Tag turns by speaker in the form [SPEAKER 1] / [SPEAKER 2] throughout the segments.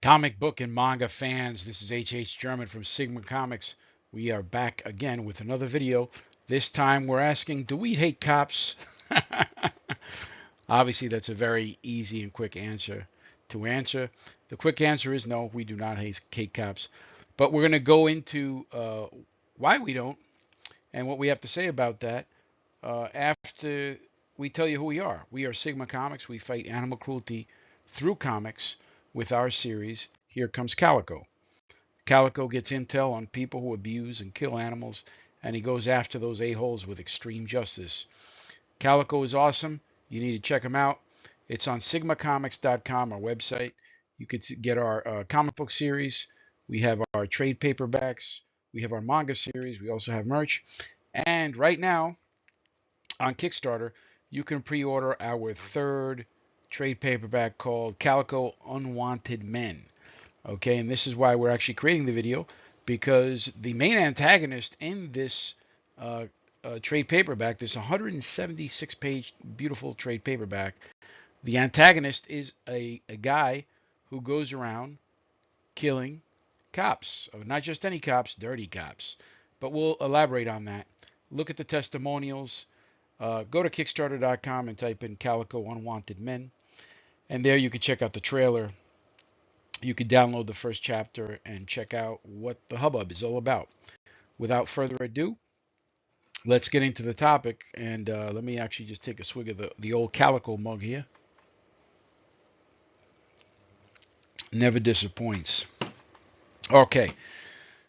[SPEAKER 1] Comic book and manga fans, this is H.H. German from Sigma Comics. We are back again with another video. This time we're asking, do we hate cops? Obviously, that's a very easy and quick answer to answer. The quick answer is no, we do not hate cops. But we're going to go into why we don't and what we have to say about that after we tell you who we are. We are Sigma Comics. We fight animal cruelty through comics with our series, Here Comes Calico. Calico gets intel on people who abuse and kill animals, and he goes after those a-holes with extreme justice. Calico is awesome. You need to check him out. It's on sigmacomics.com, our website. You could get our comic book series. We have our trade paperbacks. We have our manga series. We also have merch. And right now, on Kickstarter, you can pre-order our third trade paperback called Calico Unwanted Men. Okay, and this is why we're actually creating the video, because the main antagonist in this trade paperback, this 176-page beautiful trade paperback, the antagonist is a guy who goes around killing cops. Not just any cops, dirty cops. But we'll elaborate on that. Look at the testimonials. Go to Kickstarter.com and type in Calico Unwanted Men. And there you can check out the trailer. You can download the first chapter and check out what the hubbub is all about. Without further ado, let's get into the topic. And let me actually just take a swig of the old Calico mug here. Never disappoints. Okay,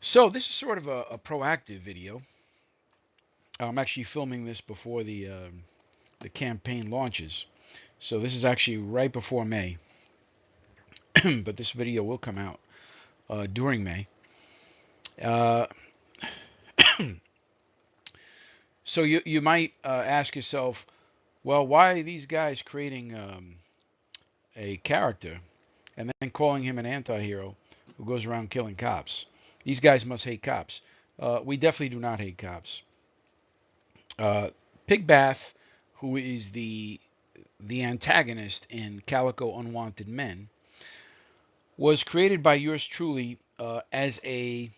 [SPEAKER 1] so this is sort of a proactive video. I'm actually filming this before the campaign launches. So this is actually right before May, but this video will come out during May. So you might ask yourself, well, why are these guys creating a character and then calling him an anti-hero who goes around killing cops? These guys must hate cops. We definitely do not hate cops. Pig Bath, who is the antagonist in Calico Unwanted Men, was created by yours truly as an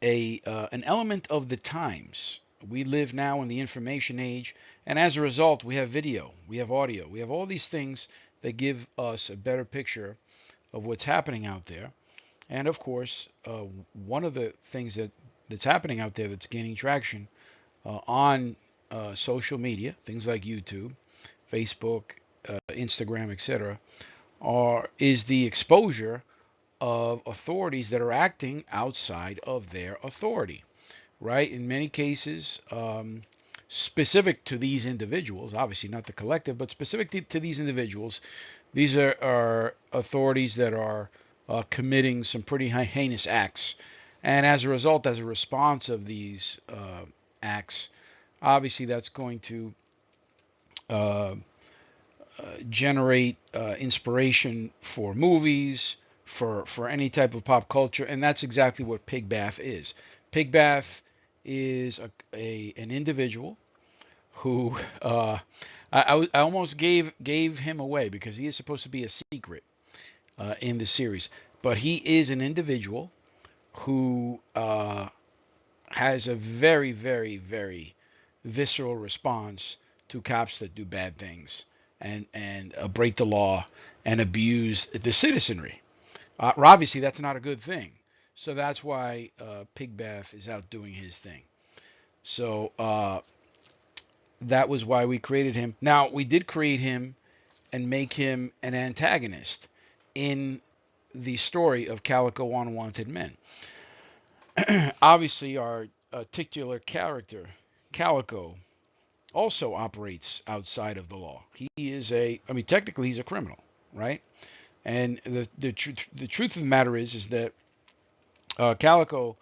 [SPEAKER 1] element of the times. We live now in the information age, and as a result, we have video, we have audio, we have all these things that give us a better picture of what's happening out there. And of course, one of the things that's happening out there that's gaining traction on social media, things like YouTube, Facebook, Instagram, etc., is the exposure of authorities that are acting outside of their authority, right? In many cases, specific to these individuals, obviously not the collective, but specific to these individuals, these are authorities that are committing some pretty heinous acts. And as a result, as a response of these acts, obviously that's going to generate inspiration for movies, for any type of pop culture, and that's exactly what Pig Bath is. Pig Bath is an individual who I almost gave him away because he is supposed to be a secret in the series, but he is an individual who has a very, very, very visceral response to cops that do bad things and break the law and abuse the citizenry. Obviously, that's not a good thing. So that's why Pig Bath is out doing his thing. So that was why we created him. Now, we did create him and make him an antagonist in the story of Calico Unwanted Men. Obviously, our titular character, Calico, also operates outside of the law. He is technically he's a criminal, right? And the truth of the matter is that Calico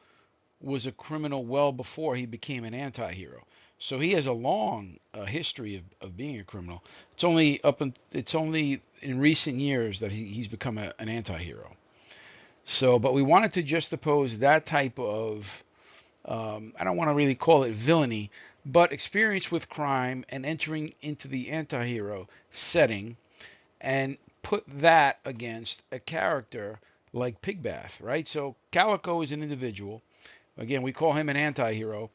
[SPEAKER 1] was a criminal well before he became an anti-hero. So he has a long history of being a criminal. It's only in recent years that he's become an anti-hero. So, but we wanted to just oppose that type of I don't want to really call it villainy, but experience with crime and entering into the anti-hero setting and put that against a character like Pigbath, right? So Calico is an individual. Again, we call him an anti-hero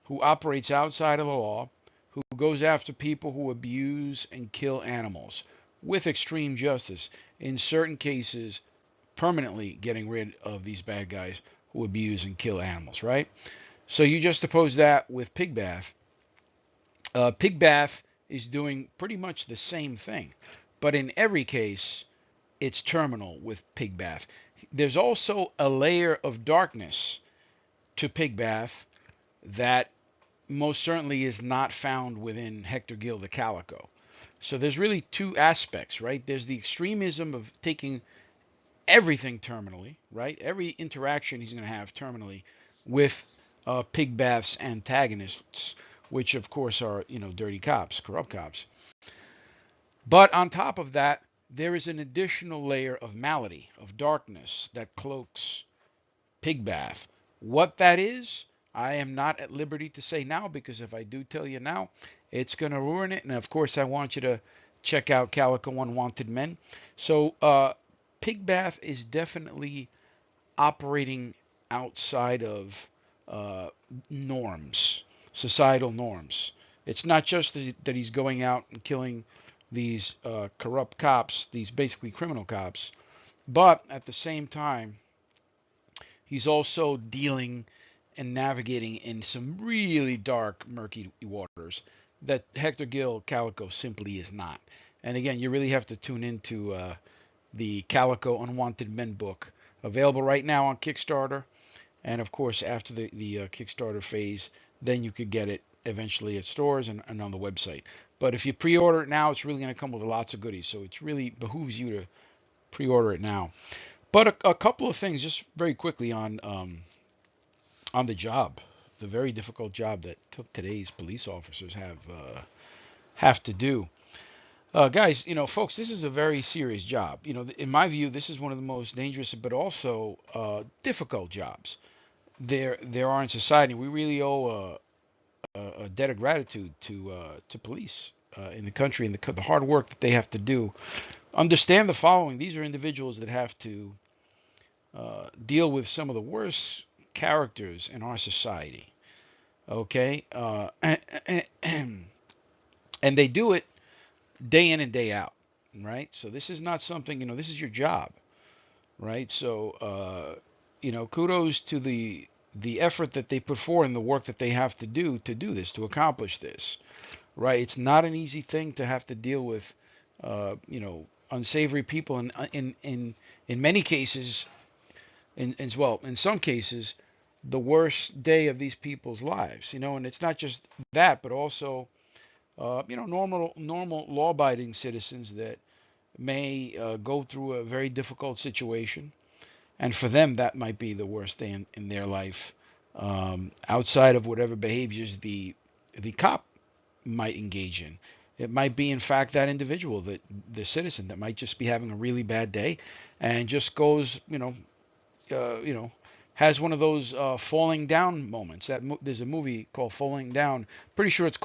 [SPEAKER 1] who operates outside of the law, who goes after people who abuse and kill animals with extreme justice. In certain cases, permanently getting rid of these bad guys who abuse and kill animals, right? So you just oppose that with Pigbath. Pigbath is doing pretty much the same thing, but in every case, it's terminal with Pigbath. There's also a layer of darkness to Pigbath that most certainly is not found within Hector Gill the Calico. So there's really two aspects, right? There's the extremism of taking everything terminally, right? Every interaction he's going to have terminally with Pigbath's antagonists, which of course are, dirty cops, corrupt cops. But on top of that, there is an additional layer of malady, of darkness that cloaks Pigbath. What that is, I am not at liberty to say now, because if I do tell you now, it's going to ruin it. And of course, I want you to check out Calico Unwanted Men. So, Pigbath is definitely operating outside of norms, societal norms. It's not just that he's going out and killing these corrupt cops, these basically criminal cops, but at the same time, he's also dealing and navigating in some really dark, murky waters that Hector Gill Calico simply is not. And again, you really have to tune into the Calico Unwanted Men book, available right now on Kickstarter. And of course, after the Kickstarter phase, then you could get it eventually at stores and on the website. But if you pre-order it now, it's really going to come with lots of goodies. So it really behooves you to pre-order it now. But a couple of things, just very quickly on the job, the very difficult job that today's police officers have to do. Guys, folks, this is a very serious job. In my view, this is one of the most dangerous, but also difficult jobs there are in society. We really owe a debt of gratitude to police in the country and the hard work that they have to do. Understand the following: these are individuals that have to deal with some of the worst characters in our society. Okay, and they do it day in and day out, right? So this is not something, this is your job, right? So kudos to the effort that they put forth and the work that they have to do this, to accomplish this, right? It's not an easy thing to have to deal with, unsavory people, and in many cases, in some cases, the worst day of these people's lives, and it's not just that, but also, normal law-abiding citizens that may go through a very difficult situation, and for them that might be the worst day in their life, outside of whatever behaviors the cop might engage in. It might be, in fact, that individual, that the citizen, that might just be having a really bad day, and just goes, has one of those falling down moments. There's a movie called Falling Down. Pretty sure it's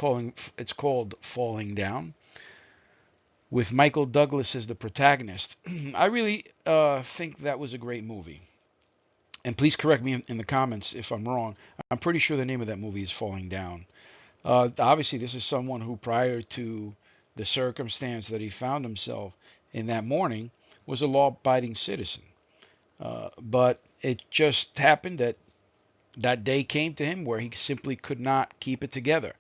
[SPEAKER 1] called Falling Down, with Michael Douglas as the protagonist. I really think that was a great movie. And please correct me in the comments if I'm wrong. I'm pretty sure the name of that movie is Falling Down. Obviously, this is someone who, prior to the circumstance that he found himself in that morning, was a law-abiding citizen. But it just happened that that day came to him where he simply could not keep it together.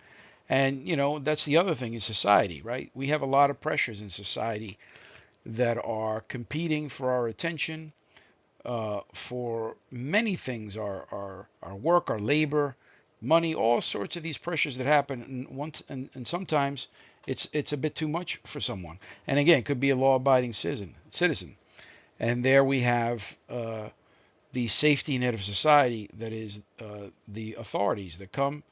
[SPEAKER 1] And, that's the other thing in society, right? We have a lot of pressures in society that are competing for our attention, for many things, our work, our labor, money, all sorts of these pressures that happen. And sometimes it's a bit too much for someone. And again, it could be a law-abiding citizen. And there we have the safety net of society, that is the authorities that come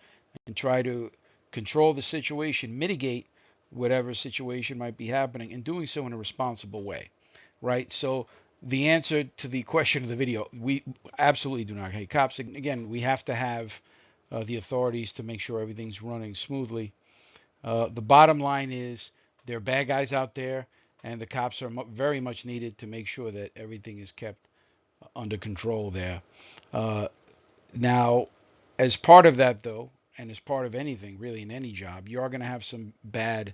[SPEAKER 1] and try to control the situation, mitigate whatever situation might be happening, and doing so in a responsible way, right? So the answer to the question of the video, we absolutely do not hate cops. Again, we have to have the authorities to make sure everything's running smoothly. The bottom line is, there are bad guys out there, and the cops are very much needed to make sure that everything is kept under control there. Uh, Now, as part of that, though, and as part of anything really in any job, you are going to have some bad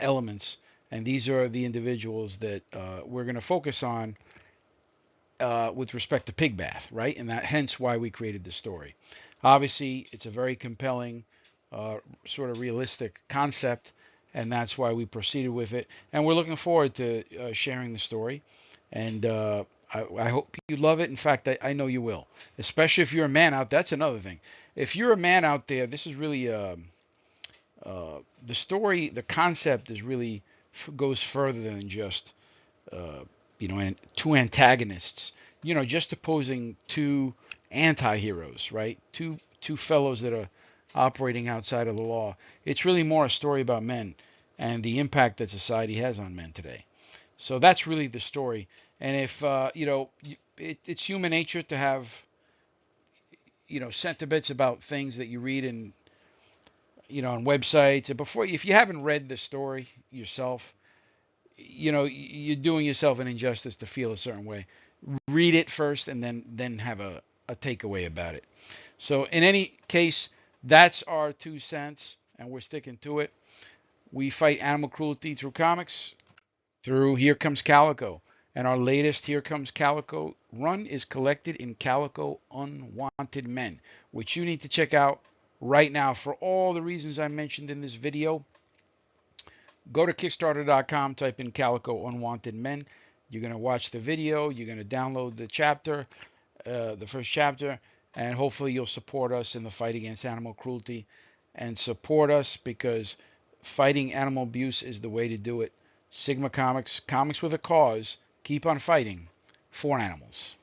[SPEAKER 1] elements, and these are the individuals that we're going to focus on with respect to pig bath, right? And that hence why we created the story. Obviously, it's a very compelling, sort of realistic concept, and that's why we proceeded with it. And we're looking forward to sharing the story. And I hope you love it. In fact, I know you will, especially if you're a man out. That's another thing. If you're a man out there, this is really the story. The concept is really goes further than just uh, two antagonists, just opposing two anti-heroes, right? Two fellows that are operating outside of the law. It's really more a story about men and the impact that society has on men today. So that's really the story. And if it's human nature to have sentiments about things that you read in on websites. And before, if you haven't read the story yourself, you're doing yourself an injustice to feel a certain way. Read it first and then have a takeaway about it. So in any case, that's our 2 cents, and we're sticking to it. We fight animal cruelty through comics, through Here Comes Calico. And our latest Here Comes Calico run is collected in Calico Unwanted Men, which you need to check out right now for all the reasons I mentioned in this video. Go to Kickstarter.com, type in Calico Unwanted Men. You're going to watch the video. You're going to download the chapter, the first chapter, and hopefully you'll support us in the fight against animal cruelty and support us because fighting animal abuse is the way to do it. Sigma Comics, comics with a cause, keep on fighting for animals.